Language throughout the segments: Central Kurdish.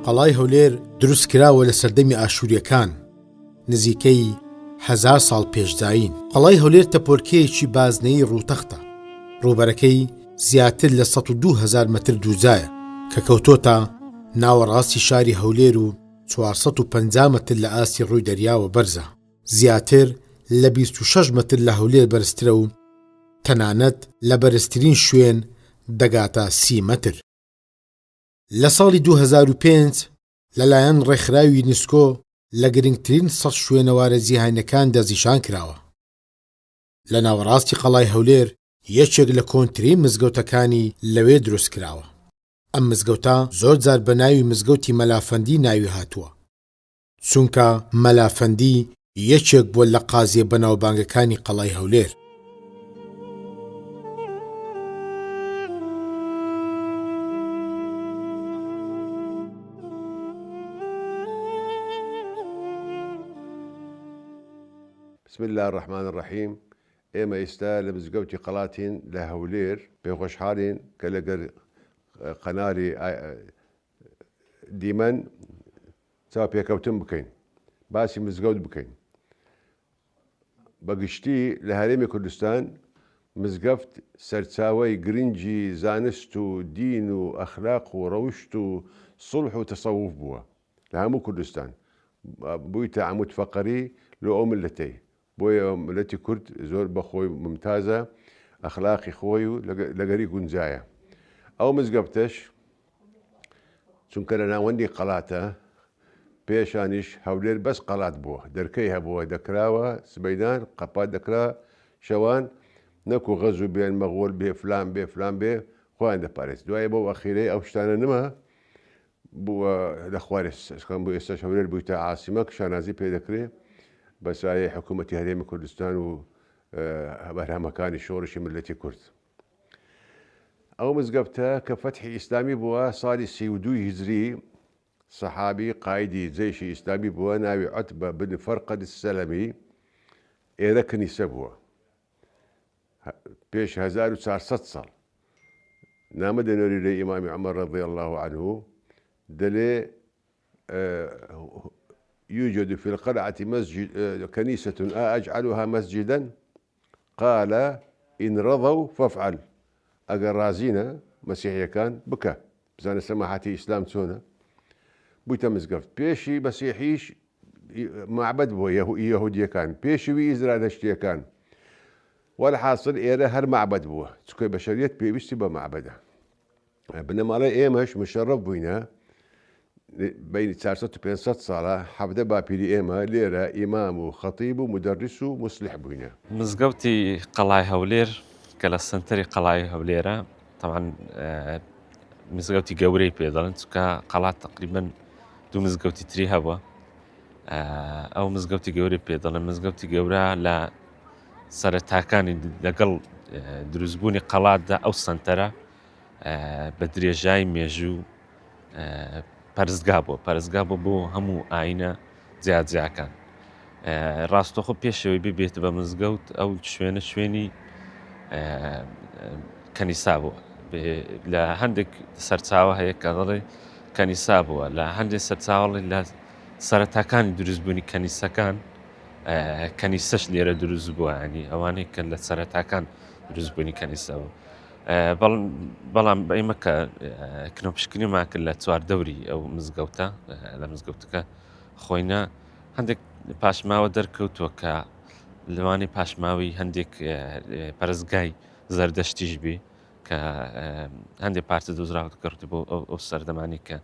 قەڵای هەولێر دروست کراوە لە سەردەمی ئاشووریەکان نزیکەی 1000 ساڵ پێشداین. قەڵای هەولێر تەپۆرکەیەکی بازنەی ڕووتەختە. ڕووبەرەکەی زیاتر لە 102,000 مەتر دووجایە کە کەوتۆتە ناوەڕاستی شاری هەولێر و 450 مەتر لە ئاستی ڕووی دەریاوە بەرزە. زیاتر لە 26 مەتر لە هەولێر بەرزترە و تەنانەت لە بەرزترین شوێن دەگاتە 30 مەتر. لە ساڵی 2005 لەلایەن ڕێکخراوی یونسکۆ لە گرنگترین 100 شوێنەوارە جیهانیەکان دەستنیشان کراوە. لە ناوەڕاستی قەڵای هەولێر یەکێک لە کۆنترین مزگەوتەکانی لەوێ دروست کراوە. ئەم مزگەوتە زۆر جار بە ناوی مزگەوتی مەلافەندی ناوی هاتووە، چونکە مەلافەندی یەکێک بووە لە قازیە بەناوبانگەکانی قەڵای هەولێر. بسم الله الرحمن الرحيم. ئێمە ئێستا لە مزگەوتی قەڵاتین لە هەولێر پێخۆشحاڵین کە لەگەر قەناری دیمەن چاو پێکەوتن بکەین، باسی مزگەوت بکەین. بەگشتی لە هەرێمی کوردستان مزگەفت سەرچاوەی گرنگی زانست و دین و ئەخلاق و ڕەوشت و سڵح و تەسەووف بووە لە هەموو کوردستان. بوویتە عەمود فەقەری لە ئەو ملەتەی. بۆیە ملەتی کورد زۆر بەخۆی ممتازە، ئەخلاقی خۆی و لەگەری گونجایە. ئەو مزگەفتەش چونکە لە ناوەندی قەڵاتە، پێشانیش هەولێر بەس قەڵات بووە، دەرکەی هەبووە، دەکراوە سبەیدان قەپات دەکرا شەوان، نەکو غەز و بێن مەغۆل بێ فلان بێ فلان بێ خۆیان دەپارێت. دوایە بۆ ئەخیرەی ئەو شتانە نەما بووە لە خوارێسەکەم بۆ ئێستاش هەولێر بوویتە عاسیمە کە شانازی پێ دەکرێت بە سایەی حکوومەتی هەرێمی کوردستان و بەرهەمەکانی شۆڕشی ملەتی کورد. ئەو مزگەفتە کە فەتحی ئیسلامی بووە ساڵی 32 هیجری، سەحابی قایدی جەیشی ئیسلامی بووە، ناوی عوتبە بن فەرقەد السەلەمی. ئێرە کنیسە بووە پێش 1400 ساڵ. نامە دەنوێری لە ئیمامی عومەر رەضی الله عنه دەلێ يوجد في القلعة مسجد كنيسة أجعلها مسجدا؟ قال إن رضوا فافعل. أجر رازينا مسيحية كان بكى بزانا سماحتي إسلام تسونا بويتا مزقفت بيشي مسيحيش معبد بو يهودية كان بيشي وإزرائيل اشتيا كان والحاصل إيرا هر معبد بو تسكوي بشرية بيبشتي بمعبده. بنما على إيمش مشرف بوينا بين 400 و 500 ساڵە حەفدە باپیری ئێمە لێرە ئیمام و خەتیب و مدەرس و مصلح بووینە. مزگەوتی قەڵای هەولێر کە لە سنتەری قەڵای هەولێرە، طبعاً مزگەوتی گەورەی پێ دەڵێن، چونکە قەڵات تقریباً دوو مزگەوتی تری هەبووە. ئەو مزگەوتی گەورەی پێ دەڵێن. مزگەوتی گەورە لە سەرەتاکانی لەگەڵ دروستبوونی قەڵاتدا ئەو سنتەرە بە درێژای مێژوو پەرستگا بوو بۆ هەموو ئاینە جیاجیاکان. ڕاستەوخۆ پێشەوەی ببێت بە مزگەوت ئەو شوێنە شوێنی کەنیسا بووە. لە هەندێک سەرچاوە هەیە کە دەڵێ کەنیسا بووە، لە هەندێک سەرچاوەڵی لە سەرەتاکانی دروستبوونی کەنیسەکان کەنیسەش لێرە دروست بووە، ینی ئەوانەی کە لە سەرەتاکان دروستبوونی کەنیسە بوو. بەڵام ئێمە کە کنۆپشکنیمان کرد لە چواردەوری ئەو مزگەوتە، لە مزگەوتەکە خۆینە هەندێک پاشماوە دەرکەوتووە کە لەوانەی پاشماوی هەندێک پەرستگای زەردەشتیش بی کە هەندێک پارچە دۆزراوە کەوتە بۆ ئەو سەردەمانی کە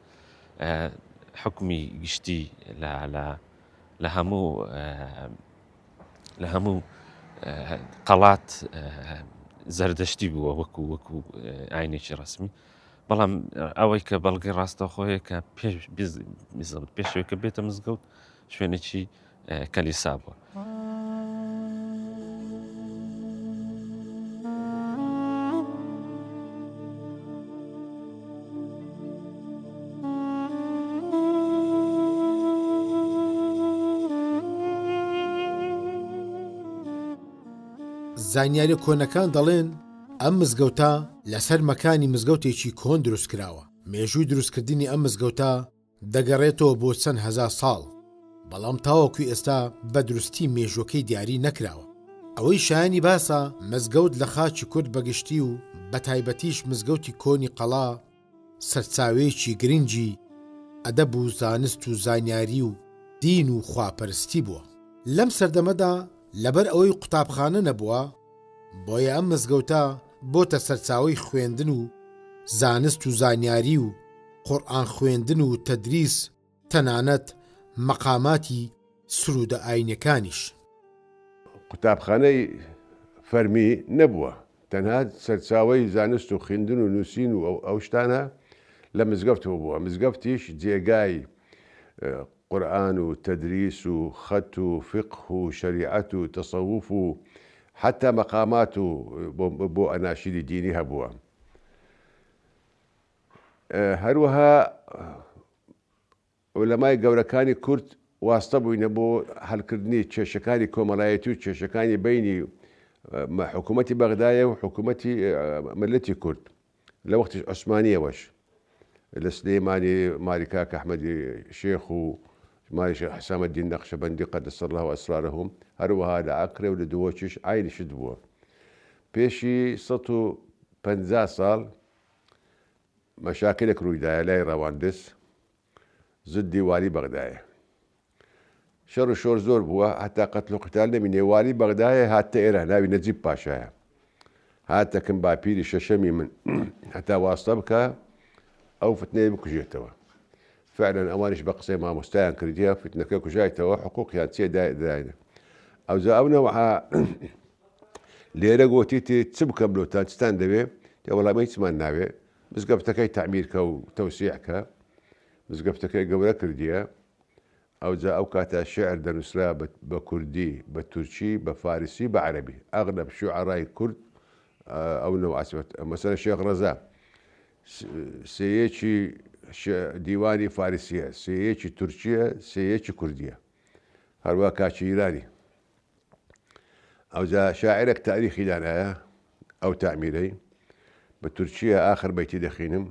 حکمی گشتی لە هەموو قەڵات زەردەشتی بووە وەکو ئاینێکی ڕسمی. بەڵام ئەوەی کە بەڵگەی ڕاستەوخۆیە کە پێشەوەی کە بێتە مزگەوت شوێنێکی کەلیسا بووە. زانیاری کۆنەکان دەڵێن ئەم مزگەوتە لەسەر مەکانی مزگەوتێکی کۆن دروست کراوە. مێژووی دروستکردنی ئەم مزگەوتە دەگەڕێتەوە بۆ چەند هەزار ساڵ، بەڵام تاوەکو ئێستا بە دروستی مێژوەکەی دیاری نەکراوە. ئەوەی شایانی باسە مزگەوت لە خاچی کورد بەگشتی و بە تایبەتیش مزگەوتی کۆنی قەڵا سەرچاوەیەکی گرنگی ئەدەب و زانست و زانیاری و دین و خواپەرستی بووە. لەم سەردەمەدا لەبەر ئەوەی قوتابخانە نەبووە، بۆیە ئەم مزگەوتە بۆتە سەرچاوەی خوێندن و زانست و زانیاری و قورئان خوێندن و تەدریس، تەنانەت مەقاماتی سرودە ئاینەکانیش. قوتابخانەی فەرمی نەبووە، تەنها سەرچاوەی زانست و خوێندن و نووسین و ئەو شتانە لە مزگەفتەوە بووە. مزگەفتیش جێگای قورئان و تەدریس و خەت و فقه و شەریعەت و تەسەووف و حتا مەقامات و بۆ ئەناشیدی دینی هەبووە. هەروەها عولەمای گەورەکانی کورد واستە بووینە بۆ هەڵکردنی کێشەکانی کۆمەڵایەتی و کێشەکانی بینی حکوومەتی بەغدایە و حکوومەتی ملەتی کورد لە وەختی عوسمانیەوەش، لە سلێمانی مالی کاک ئەحمەدی شێخ و مالی شێخ حسامەدین نەقشەبەندی قەدەس الله ئەسرارەهم، هەروەها لە ئاکرێ و لە دووەچیش عینیشت بووە. پێشی 150 ساڵ مەشاکلێک ڕوویدایە لای ڕەواندز زدی والی بەغدایە. شەڕ و شۆر زۆر بووە، هەتا قەتل و قتال نەبینێ. والی بەغدایە هاتە ئێرە، ناوی نەجیب پاشایە، هاتەکەم باپیری شەشەمی من هەتا واستە بکە ئەو فتنەیە بکوژێتەوە. فعلا ئەوانش بە قسەی مامۆستایان کردیە، فتنەکە کوژایتەوە، حقوقیان چێ دایدراینە. ئەوجا ئەو نەوعا لێرە گۆتیتی چ بکەم لۆتان چتان دەوێ؟ وەڵامی هیچمان ناوێ، مزگەفتەکەی تعمیرکە و تەوسیعکە، مزگەفتەکەی گەورە کردیە. ئەوجا ئەو کاتە شێعر دەنووسرا بە کوردی، بە تورکی، بە فارسی، بە عەرەبی. ئەغلب شوعەڕای کورد ئەو نەوع مەسەلەن شێخ ڕەزا سێیەکی دیوانی فارسیە، سێیەکی تورکیە، سێیەکی کوردیە، هەروە کاچی ئیرانی. ئەوجا شاعرێک تاریخی دانایە ئەو تعمیرەی بە تورکیە ئاخر بەیتی دەخینم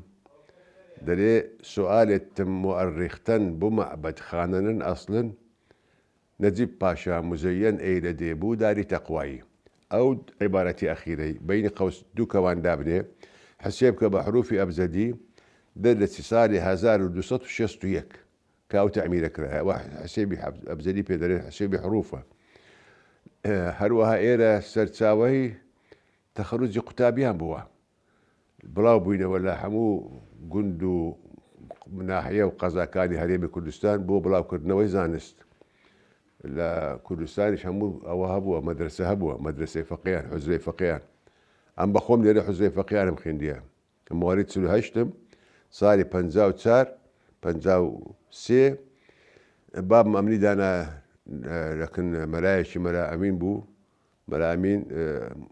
دەرێ سوالێتم مؤرختەن بۆ مەعبەدخانەنن ئەسڵن نەجیب پاشا مزەیەن ئەیلە دێبوو داری تەقوایی. ئەو عیبارەتی ئەخیرەی بەینی قەوس دوو کەوان دابنێ حسێب کە بە حروفی ئەبجەدی دەر لە ساڵی 1261 کە ئەو تعمیرە کرا. حسێبی ئەبجەدی پێ دەرێن حسێبی حروفە. هەروەها ئێرە سەرچاوەی تەخەروجی قوتابیان بووە، بڵاو بووینەوە لە هەموو گوند و ناحیە و قەزاکانی هەرێمی کوردستان بۆ بڵاوکردنەوەی زانست. لە کوردستانیش هەموو ئەوە هەبووە، مەدرسە هەبووە، مەدرسەی فەقیهان، حوزرەی فەقیهان. ئەم بەخۆم لێرە حوزرەی فەقیهانم خوێندیە. مۆڵید 48م ساڵی 54-53 بابم ئەمنی دانا لەکن مەلایەکی مەلا ئەمین بوو، مەلا ئەمین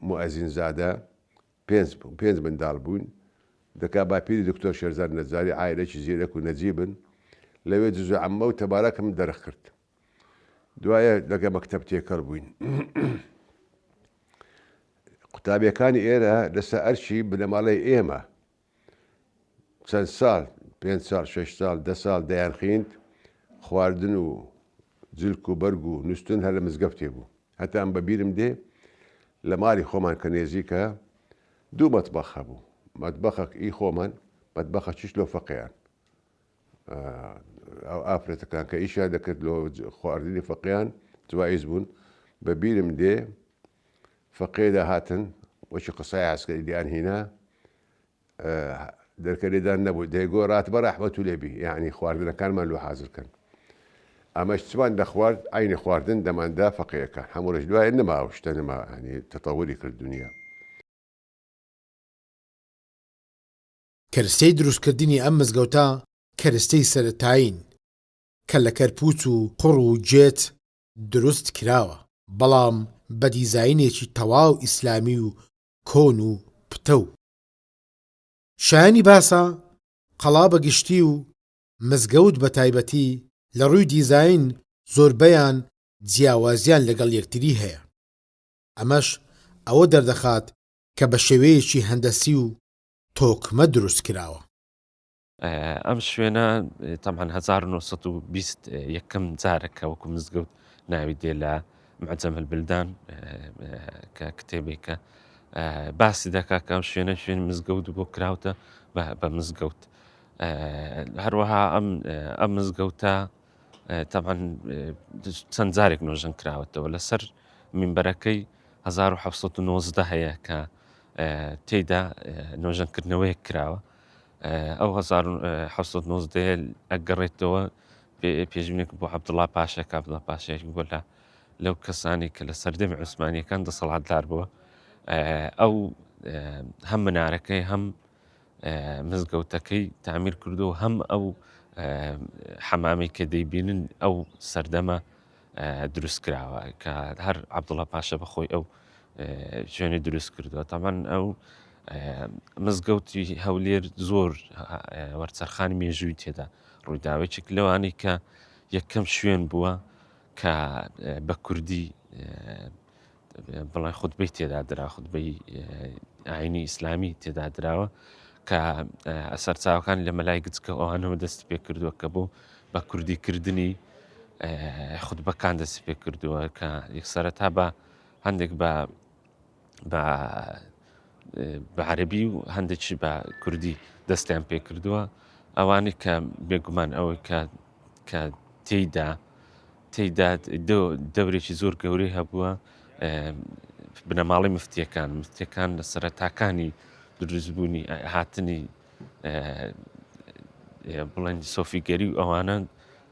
موئەزین زادە، پێنج منداڵ بوون، دەکا باپیری دکتۆر شێرزاد نەجاری عایلەکی زیرەک و نەجیبن. لەوێ جزو عەممە و تەبارەکەم دەرەخ کرد. دوایە لەگە مەکتەب تێکەڵ بووین. قوتابیەکانی ئێرە لەسەر ئەرشی بنەماڵەی ئێمە چەند ساڵ، 5 ساڵ، 6 ساڵ، 10 ساڵ دەیان خوێند، خواردن و جلک و بەرگ و نووسن هەر لە مزگەفتێ بوو. هەتا ئەم بەبیرم دێ لە ماڵی خۆمان کە نێزیکە دوو مەتبەخ هەبوو، مەتبەخێک ئی خۆمان، مەتبەخەکیش لۆ فەقیهان. ئەو ئافرەتەکان کە ئیشیان دەکرد لۆ خواردنی فەقیهان جوایز بوون. بەبیرم دێ فەقێدا هاتن وەکی قسای عەسکەری دیان هینا دەرکە لێدان نەبوو، دەیگۆ ڕاتبە ڕەحمەت و لێبی، یعنی خواردنەکانمان لۆ حازرکەن. ئەمەش چمان دەخوارد عینی خواردن دەماندا فەقیهەکان. هەمووش دوایە نەما ئەو شتە نەما، ینی تەتەووری کرد دنیا. کەرستەی دروستکردنی ئەم مزگەوتە کەرستەی سەرەتایین کە لە کەرپوچ و قوڕ و جێت دروست کراوە، بەڵام بە دیزاینێکی تەواو ئیسلامی و کۆن و پتە و شایانی باسە قەڵا بەگشتی و مزگەوت بە تایبەتی لە ڕووی دیزاین زۆربەیان جیاوازیان لەگەڵ یەکتری هەیە. ئەمەش ئەوە دەردەخات کە بە شێوەیەکی هەندەسی و تۆکمە دروست کراوە. ئەم شوێنە تەمان 1920 یەکەم جارێکە وەکو مزگەوت ناوی دێ لە معجەم البلدان کە کتێبێکە باسی دەکا کە ئەم شوێنە شوێن مزگەوت بۆ کراوتە بە مزگەوت. هەروەها ئەم مزگەوتە تەمان چەند جارێک نۆژەن کراوەتەوە لەسەر منبەرەکەی 1990 هەیە کە تێیدا نۆژەنکردنەوەیەک کراوە. ئەو 1990 ئەگەڕێتەوە پێشبینێک بۆ عەبدوڵڵا پاشا کە عەبدوڵڵا پاشایش بووە لەو کەسانی کە لە سەردەمی عوسمانیەکان دەسەڵاتدار بووە. ئەو هەم منارەکەی هەم مزگەوتەکەی تعمیر کردو هەم ئەو حەمامی کە دەیبینن ئەو سەردەمە دروست کراوە کە هەر عەبدوڵڵا پاشا بەخۆی ئەو شوێنی دروست کردووە. تەمان ئەو مزگەوتی هەولێر زۆر وەرچەرخانی مێژووی تێدا ڕوویداوێکێک لەوانی کە یەکەم شوێن بووە کە بە کوردی بڵێن خوتبەی تێدا درا، خوتبەی ئاینی ئیسلامی تێدا دراوە کە سەرچاوەکان لە مەلای گچکە ئەوانەوە دەست پێ کردووە کە بۆ بە کوردیکردنی خوتبەکان دەست پێ کردووە کە یەکسەرەتا بە هەندێک بە عەرەبی و هەندێکی بە کوردی دەستیان پێ کردووە. ئەوانی کە بێگومان ئەوەی کە تێیدا دەورێکی زۆر گەورەی هەبووە بنەماڵی مفتیەکان لە سەرەتاکانی دروستبوونی هاتنی بڵێن سۆفیگەری و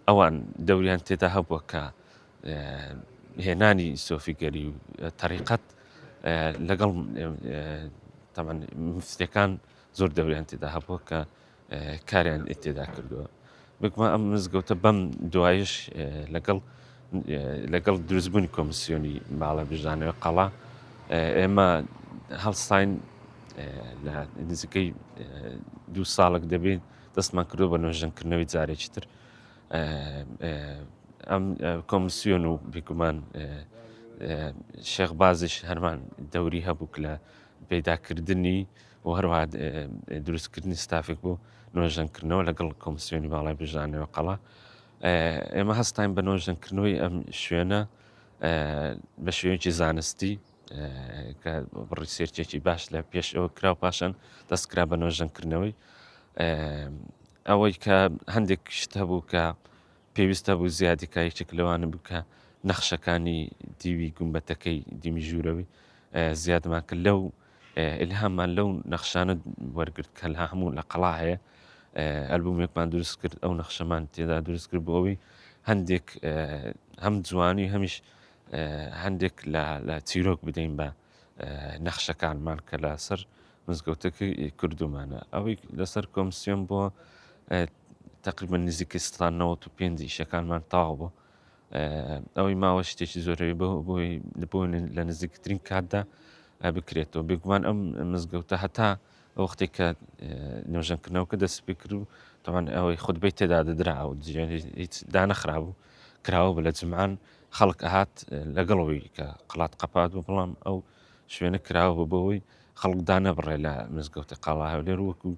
ئەوان دەوریان تێدا هەبووە کە هێنانی سۆفیگەری و تەریقەت لەگەڵ تەمان مفتیەکان زۆر دەوریان تێدا هەبووە کە کاریان تێدا کردووە. بگومان ئەم مزگەوتە بەم دوایش لەگەڵ دروستبوونی کۆمسیۆنی ماڵە بژانەوە قەڵا ئێمە هەڵستاین لە نزیکەی 2 ساڵێک دەبێت دەستمان کردو بە نۆژەنکردنەوەی جارێکی تر. ئەم کۆمسیۆن و بێگومان شێخ بازش هەرمان دەوری هەبوو لە پەیداکردنی و هەروەها دروستکردنی ستافێک بۆ نۆژەنکردنەوە لەگەڵ کۆمسیۆنی ماڵای بژانەوە قەڵا. ئێمە هەستاین بە نۆژەنکردنەوەی ئەم شوێنە بە شێوەیەکی زانستی کە ڕیسێرچێکی باش لە پێش ئەوە کرا و پاشان دەستکرا بە نۆژەنکردنەوەی ئەوەی کە هەندێک شت هەبوو کە پێویستە بوو زیادی کایەکێک لەوانە بوو کە نەخشەکانی دیوی گومبەتەکەی دیمی ژوورەوەی زیادمان کرد لەو ئیلهاممان لەو نەخشانە وەرگرت کە لە هەموو لە قەڵا هەیە. ئەلبومێکمان دروست کرد ئەو نەخشەمان تێدا دروست کرد بۆ ئەوەی هەندێک هەم جوانی هەمیش هەندێک لە چیرۆک بدەین بە نەخشەکانمان کە لەسەر مزگەوتەکەی کردومانە. ئەوەی لەسەر کۆمسیۆن بۆ تقریبا نزیکەی 95 ئیشەکانمان تاوا بوو. ئەوەی ماوە شتێکی زۆرەوەی بۆی لە نزیکترین کاتدا بکرێتەوە. بێگومان ئەم مزگەوتە هەتا وەختێک کە نۆژەنکردنەوەکە دەست پێ کرد و تەمان ئەوەی خوتبەی تێدا دەدرا و هیچ دانەخرابوو کراوە بە لە جمعان خەڵک ئەهات لەگەڵەوەی کە قەڵات قەپات بوو بەڵام ئەو شوێنە کراوە بۆەوەی خەڵک دانەبڕێ لە مزگەوتی قەڵا هەولێر وەکو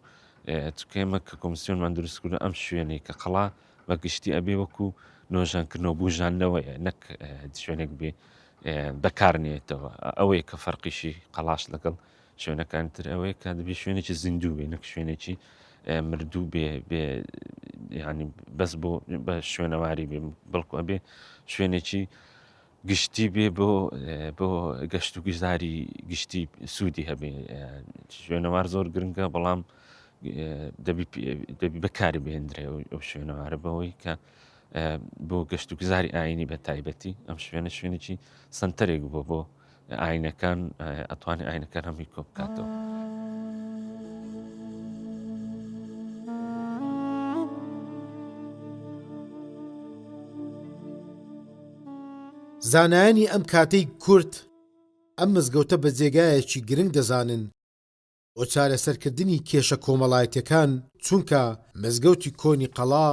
توکێمە کە کۆمسیۆنمان دروست کردو ئەم شوێنەی کە قەڵا بە گشتی ئەبێ وەکو نۆژەنکردنەوە بوژانەوەیە نەک شوێنێک بێ بەکارنێتەوە. ئەوەیە کە فەرقیشی قەڵاش لەگەڵ شوێنەکانی تر ئەوەیە کە دەبێ شوێنێکی زیندوو بێ نەک شوێنێکی مردوو بێ ینی بەس بە شوێنەواری بێ بەڵکو ئەبێ شوێنێکی گشتی بێ بۆ گەشت و گوزاری گشتی سوودی هەبێ. شوێنەوار زۆر گرنگە بەڵام دەبی بەکاری بهێنرێ ئەو شوێنەوارە بەوەی کە بۆ گەشت و گوزاری ئاینی بە تایبەتی ئەم شوێنێکی سنتەرێک بۆ ئاینەکان ئەتوانێت ئاینەکان هەمی کۆ بکاتەوە. زانایانی ئەم کاتەی کورد ئەم مزگەوتە بە جێگایەکی گرنگ دەزانن بۆ چارەسەرکردنی کێشە کۆمەڵایەتیەکان چونکە مزگەوتی کۆنی قەڵا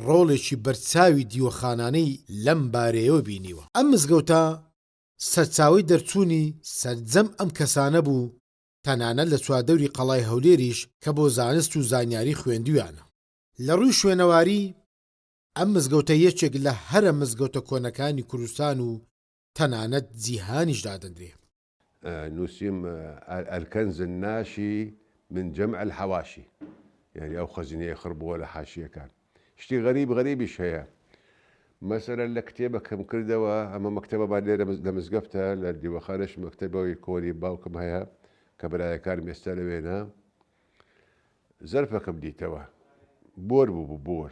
ڕۆڵێکی بەرچاوی دیوەخانانەی لەم بارەیەوە بینیوە. ئەم مزگەوتە سەرچاوی دەرچوونی سەرجەم ئەم کەسانە بوو تەنانەت لە چواردەوری قەڵای هەولێریش کە بۆ زانست و زانیاری خوێندویانە. لە ڕووی شوێنەواری ئەم مزگەوتە یەکێک لە هەرە مزگەوتە کۆنەکانی کوردستان و تەنانەت جیهانیش دادەنرێ. نووسیم الكنز الناشي من جمع الحواشي، يعني أو خزينة يخربوا لە حاشیەکان. شتی غەریبیش هەیە. مثلا لە کتێبەکەم کردەوە، ئەمە مەکتەبە لێرە لە مزگەفتە لە دیوەخانەش مەکتەبەوەی کۆنی باوکم هەیە کە برایەکانم ئێستا لەوێنە. زەرفەکەم دیتەوە، بۆر بوو بۆر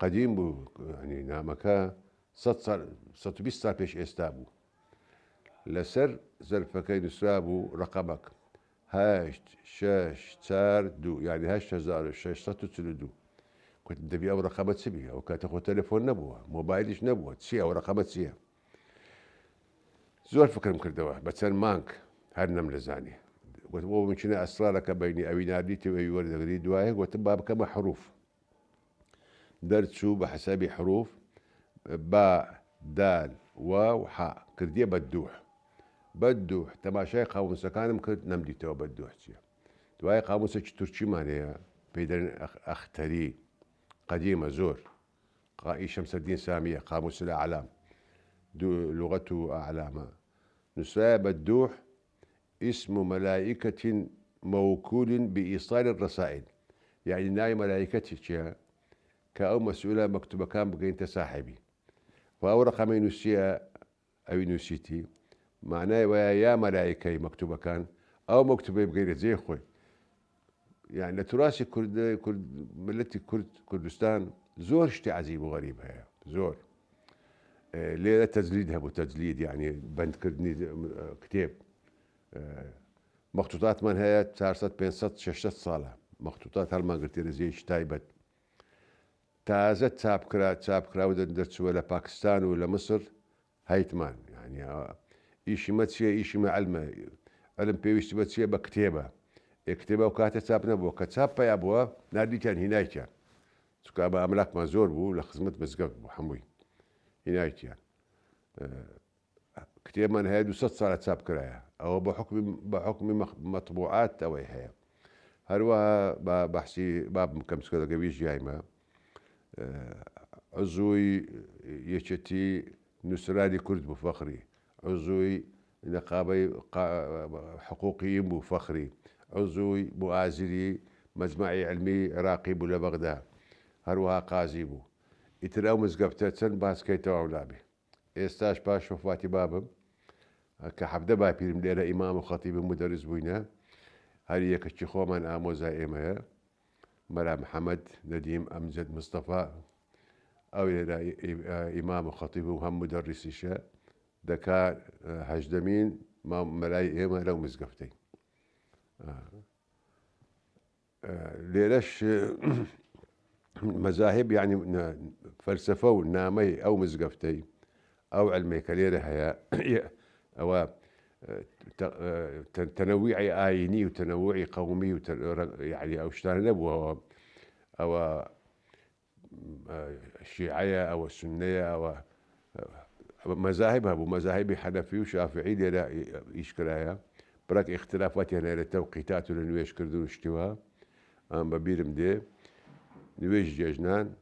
قەدیم بوو، ینی نامەکە 120 سال پێش ئێستا بوو. لەسەر زەرفەکەی نووسرا بوو ڕقەمەک 8642، یعنی 8642. كنت دەبی ئەو ڕقەمە چ بێ؟ ئەو کاتە خۆ تەلەفۆن نەبووە، مۆبایلیش نەبووە، چی ئەو ڕقەمە چییە؟ زۆر فکرم کردەوە بە چەند مانگ هەر نەم لەزانێ. گوتم بۆ ممکنە ئەسرارەکە بینی ئەوی نردیتەوە ئەوی وەردەگری. دوایە گوتم با بکەمە حروف، دەرچوو بە حسابی حروف با دال واو حا کردیە بەدوح. تەماشای قاموسەکانم کرد نەمدیتەوە بەدوح چییە. دوایە قاموسێکی تورکیمان هەیە پێی دەرێن ئەختەری، قديمة زور، شمس الدين سامية قاموس الأعلام، لغته أعلامها. نساء بدوح اسم ملائكة موكول بإيصال الرسائل، يعني ناي ملائكتك كأو مسؤولة مكتوبة كان بقين تساحبي. فأو رقم نسيا أو نسيتي معناه ويا ملائكة مكتوبة كان أو مكتوبة بغير زي خوي. يعني لتراث ملتي كردستان زور شتي عجيب وغريب هي زور. ليه تجليدها بتجليد، يعني بند كردني كتاب مخطوطات من هي 400 600 صالة مخطوطات هالما قلت زي تايبت تازت تساب كرا ودرت ولا باكستان ولا مصر هيتمان، يعني إيشي ما تسيا إيشي ما علم بيوشتي ما تسيا بكتابة اكتبه وكاتب تساب نبوه كتساب يا ابوه نادي كان هنايتيان سكابا املاك ما زور بو لخدمت مسقط بو حموي هنايتيان. كتاب من هادو 6 صار تساب كرايا او بحكم مطبوعات او هي هروها بحسي باب كم سكولا قبيش جايمه عزوي يشتي نسراني كرد بو فخري، عزوي نقابي حقوقيين بو فخري، عضوي مؤازري مجمعي علمي عراقي بولا بغداد، هروها قاضي بو يتراو مزقبتة باسكيتو أولابي. إستاش باش وفاتي بابم كحفدة بابي مليرة إمام وخطيب مدرس بوينا هري كتشخو من آموزا إيمها مرا محمد نديم أمجد مصطفى أو إمام وخطيب وهم مدرس إشاء دكا هجدمين ما ملاي إيمها لو مزقفتي. ليش مذاهب يعني فلسفة ونامي أو مزقفتي أو علمي كليرة هي أو تنوعي آيني وتنوعي قومي يعني أو شتان نبوة أو الشيعية أو السنية أو مذاهبها أبو مذاهبي حنفي وشافعي لا يشكلها براك اختلافات يعني للتوقيتات ولنويش كردون اشتواها ببيرم دي نويش جاجنان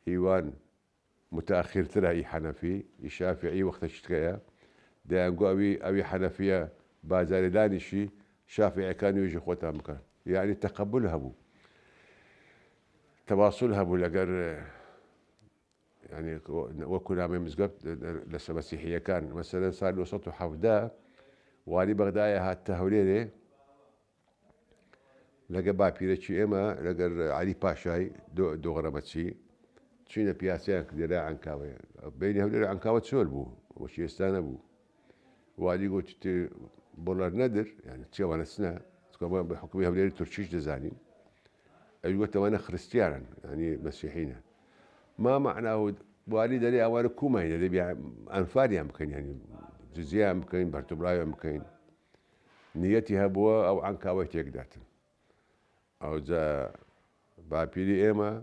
ايوان متاخر ترى حنفي شافعي وقت اشتكايا دا نقول اوي حنفيه بازار دانشي شافعي كانوا يجي خوتها مكان، يعني تقبلها بو تواصلها بو لقر يعني وكل عام مزقبت لسه مسيحيه كان مثلا صار له صوته حفده واني بغدايا هات تهوليلي لقى بابيرتشي اما لقى علي باشاي دو غرمتشي تشينا بياسيان كديرا عنكاوي بيني هوليلي عنكاوي تسول بو وشي استانا بو واني قلت بولار ندر يعني تشي وانا سنة بحكم هوليلي ترشيش دزاني قلت وانا خريستيانا يعني مسيحينا ما معناه والي دلي اوان كوما اللي بيع انفاري يمكن يعني جزية يمكن برتبراي يمكن نيتي هبوا او عنكاوي تيقداتن او ذا بابيلي ايما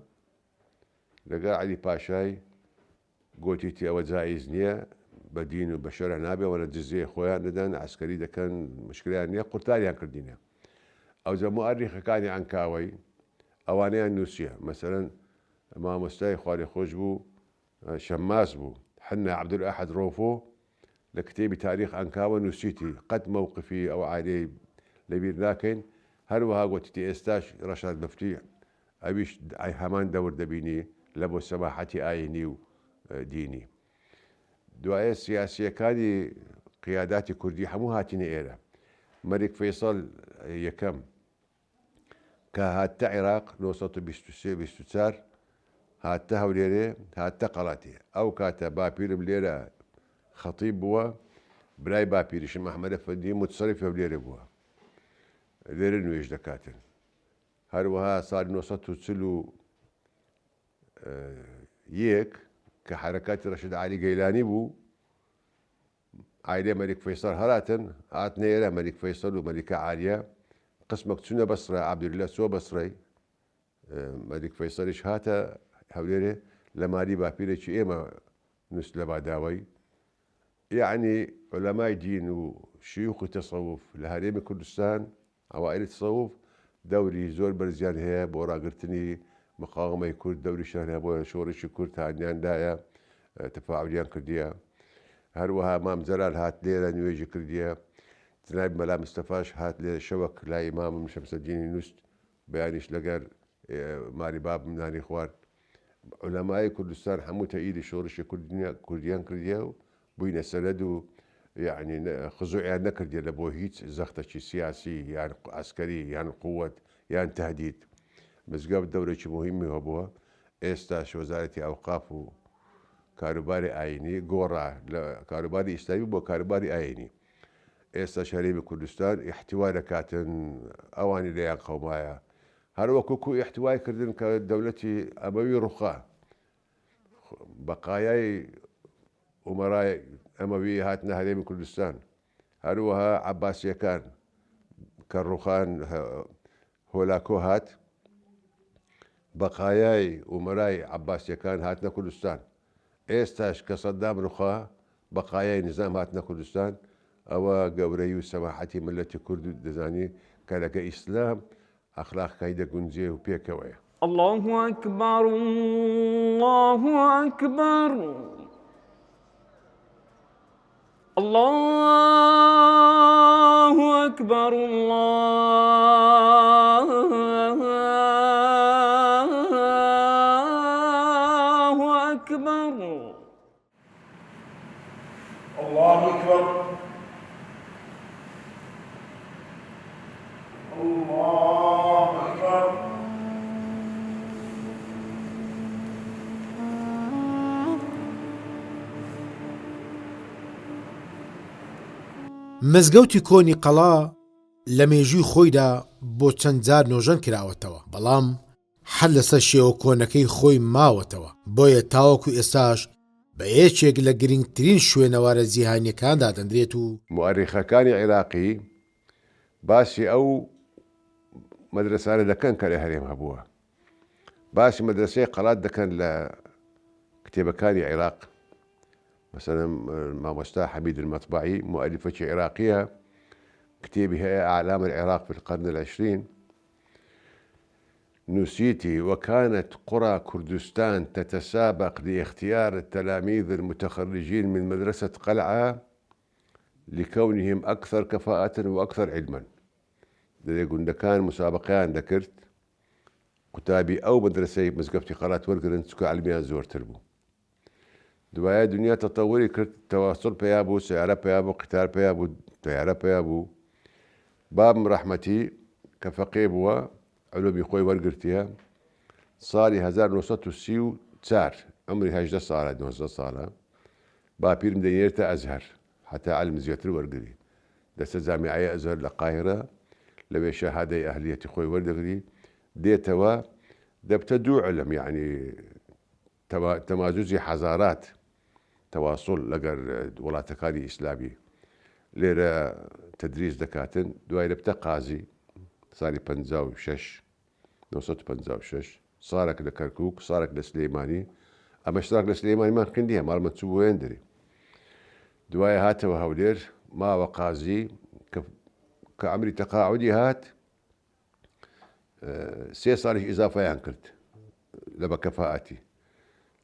لقى علي باشاي قلت تي او جايز نيا بەدین و بە شەرع نابێ وەرە جزیە خۆیان دەدەن عسکەری دەکەن مشکلیان نییە قورتاریان کردینە ئەو جەمو ئەریخەکانی ئەنکاوەی ئەوانەیان نووسیە مەسەرەن مامۆستای خوارێ خۆش بوو شەماس بوو حنا عەبدولئەحەد ڕۆفۆ لە کتێبی تاریخ ئەنکاوە نووسیتی قەت مەوقفی ئەو عایلەی لەبیر ناکەین هەروەها گوتی ئێستاش ڕەشاد مفتی ئەویش هەمان دەور دەبینی لە بۆ سەماحەتی ئاینی و دینی دوایە سیاسیەکانی قیاداتی کوردی هەموو هاتینە ئێرە مەلیک فەیسەڵ یەکەم کە هاتە عێراق 1923 هاتە هەولێرێ هاتە قەڵاتێ ئەو کاتە باپیرم لێرە خەتیب بووە برای باپیریشم ئەحمەدە فەندی متصەریف هەولێرە بووە لێرە نوێژ دەکاتن هەروەها ساڵی 1940 کە حرەکاتی ڕەشید عالی گەیلانی بوو عایلێ مەلیک فەیسەڵ هەراتن هاتنە ئێرە مەلیک فەیسەڵ و مەلیکە عالیە قسمەک چوونە بەسرە عەبدوللە چووە بەسڕەی مەلیک فەیسەڵیش هاتە هەولێرێ لە مالی باپیرێکی ئێمە نووس لە باداوەی یعنی عولەمای دین و شیوخی تەسەوف لە هەرێمی کوردستان ئەوائلی تەسەوف دەوری زۆر بەرزیان هەیە بۆ ڕاگررتنی مقاومەی کورد دەوریشان هەیە بۆ شۆڕشی کورد هاانیاندایە تەفاعلیان کردیە هەروەها مام جەلال هات لێرە نوێژی کردیە جناب مەلا مستەفاش هات لێرە شەوەک لای ئیمامم شەمسەدینی نووست بەیانیش لەگەر ماری بابم نانی خوارد عولەمای کوردستان هەموو تەئیدی شۆڕشی کوردیان کردیە و بووینە سەرەد و یعنی خزوعیان نەکردیە لە بۆ هیچ زەختەکی سیاسی یان عسکەری یان قووەت یان تهدید مزگەوت دەورێکی مهمی هەبووە ئێستاش وەزارەتی ئەوقاف و کاروباری ئاینی گۆڕا لە کاروباری ئیسلامی بۆ کاروباری ئاینی ئێستا هەرێمی کوردستان ئیحتیوا دەکاتن ئەوانی لەیان قەومایە هەروەکوکو ئیحتیوای کردن کە دەوڵەتی ئەمەوی ڕوخا بەقایای ئومەرای ئەمەوی هاتنە هەرێمی کوردستان هەروەها عەباسیەکان کە ڕوخان هۆلاکۆ هات بەقایای ئومەرای عەباسیەکان هاتنە کوردستان ئێستاش کە سەدام ڕوخا بەقایای نظام هاتنە کوردستان ئەوە گەورەی و سەماحەتی ملەتی کورد دەزانی کە لەگە ئیسلام ئەخلاقەکەی دەگونجێ و پێکەوەیە الله أكبر الله أكبر الله أكبر الله أكبر الله أكبر الله أكبر مزگەوتی کۆنی قەڵا لە مێژووی خۆیدا بۆ چەند جار نۆژەن کراوەتەوە بەڵام هەر لەسەر شێوە کۆنەکەی خۆی ماوەتەوە بۆیە تاوەکو ئێستاش بە یەکێک لە گرنگترین شوێنەوارە جیهانیەکاندا دەندرێت و مؤرخەکانی عێراقی باسی ئەو مەدرسانە دەکەن کە لە هەرێم هەبووە باسی مەدرسەی قەڵات دەکەن لە کتێبەکانی عێراق مثلا مامۆستا حەمید المەطبعی مؤلفەکی عێراقیە كتابي هي أعلام العراق في القرن العشرين نسيتي وكانت قرى كردستان تتسابق لاختيار التلاميذ المتخرجين من مدرسة قلعة لكونهم أكثر كفاءة وأكثر علما يقول كان مسابقان ذكرت كتابي أو مدرسة مزقفتي قرات ورقرن سكو علمية زور تربو دوايا دنيا تطوري كرت تواصل بيابو سيارة بيابو قطار بيابو طيارة بيابو باب رحمتي كفقيه بوا علومي خوي ورقرتيها صاري 1934 عمري 18 صار 19 صار بابير مدينيرتا أزهر حتى علم زيادة ورقري دست جامعية أزهر للقاهرة لبي شهادة أهلية خوي ورقري ديتوا دبتدو علم يعني تمازوزي حضارات تواصل لقر ولاتكاري إسلامي ليرة تدريس دكاتن دواي لبتا قازي صاري 56 صارك لكركوك صارك لسليماني أما اشتراك لسليماني ما كنديها مال متسوبو يندري دوای هاتەوە هەولێر ماوە قازی کە ئەمری تەقاعودی هات 3 ساڵیش ئیزافەیان کرد لە بەکەفاءەتی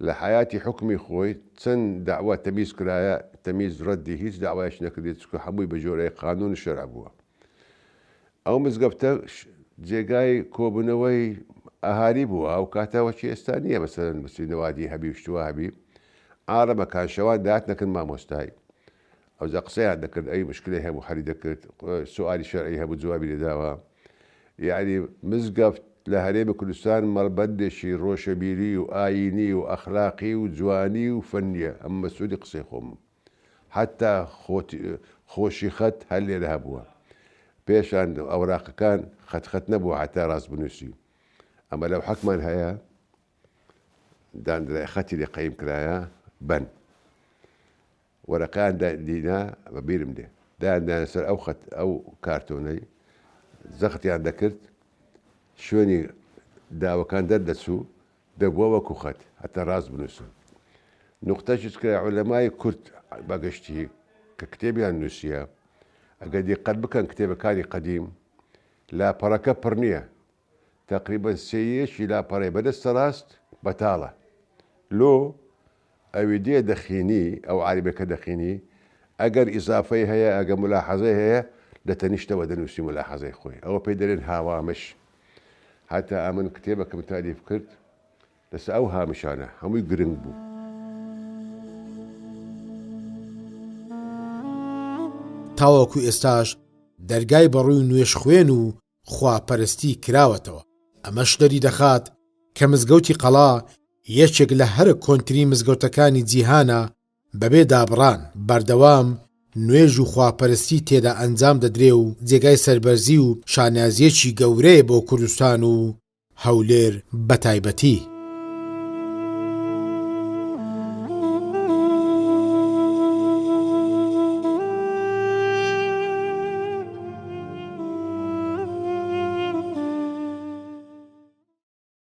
لە حیاتی حکمی خۆی چەند داوا تەمیز کرایە تەمیز ڕەدی هیچ داوایش نەکردێت چکە هەمووی بە جۆرەی قانون شەرع بووە. ئەو مزگەفتە جێگای کۆبوونەوەی ئاهاری بووە ئەو کاتەوەکی ئێستا نییە مەسەرەن بچینەوادی هەبی و شتووە هەبی ئارەمەکان شەوان داهات نەکرد مامۆستای ئەوجا قسەیان دەکرد ئەی مشکلەی هەبوو حەلی دەکرد سوالی شەرعی هەبوو جوابی لێداوە. یعنی مزگەفت لە هەرێمی کوردستان مەڵبەندێکی ڕۆشەبیری و ئاینی و ئەخلاقی و جوانی و فەنیە ئەم مەسعودی قسەی خۆم حتا خۆشی خەت هەر لێرە هەبووە پێشان ئەوراقەکان خەت نەبوو حتا ڕاست بنووسی ئەمە لەو حەکمان هەیە دانرای خەتی لێ قەیم کرایە بەن وەرەقیان دینا بەبیرم دێ دایاندانە سەر ئەو کارتۆنەی زەختیان دەکرد شوێنی داوەکان دەردەچوو دەبووە وەکو خەت هەتا ڕاست بنووسن. نوختەشت کە عولەمای کورد بەگەشتی کە کتێبیان نووسیە ئەگەر دیقەت بکەن کتێبەکانی قەدیم لاپەڕەکە پڕ نییە تقریبا سێیەکی لاپەڕەی بەدەستە ڕاست بەتاڵە لۆ ئەوی دێ دەخینی ئەو عاریبەکە دەخینی ئەگەر ئیزافەی هەیە ئەگە ملاحەزەی هەیە لە تەنیشتەوە دەنووسی ملاحەزەی خۆی ئەوە پێی دەرێن هاوامش هەتا ئەمن کتێبەکەم تالیف کرد لەسەر ئەو هامشانە هەمووی گرنگ بوو. تاوەکو ئێستاش دەرگای بەڕووی نوێش خوێن و خواپەرستی کراوەتەوە. ئەمەش دەری دەخات کە مزگەوتی قەڵا یەکێک لە هەر کۆنتری مزگەوتەکانی جیهانە بەبێ دابڕان بەردەوام نوێژ و خواپەرستی تێدا ئەنجام دەدرێ و جێگای سەربەرزی و شانازیەکی گەورەیە بۆ کوردستان و هەولێر بەتایبەتی.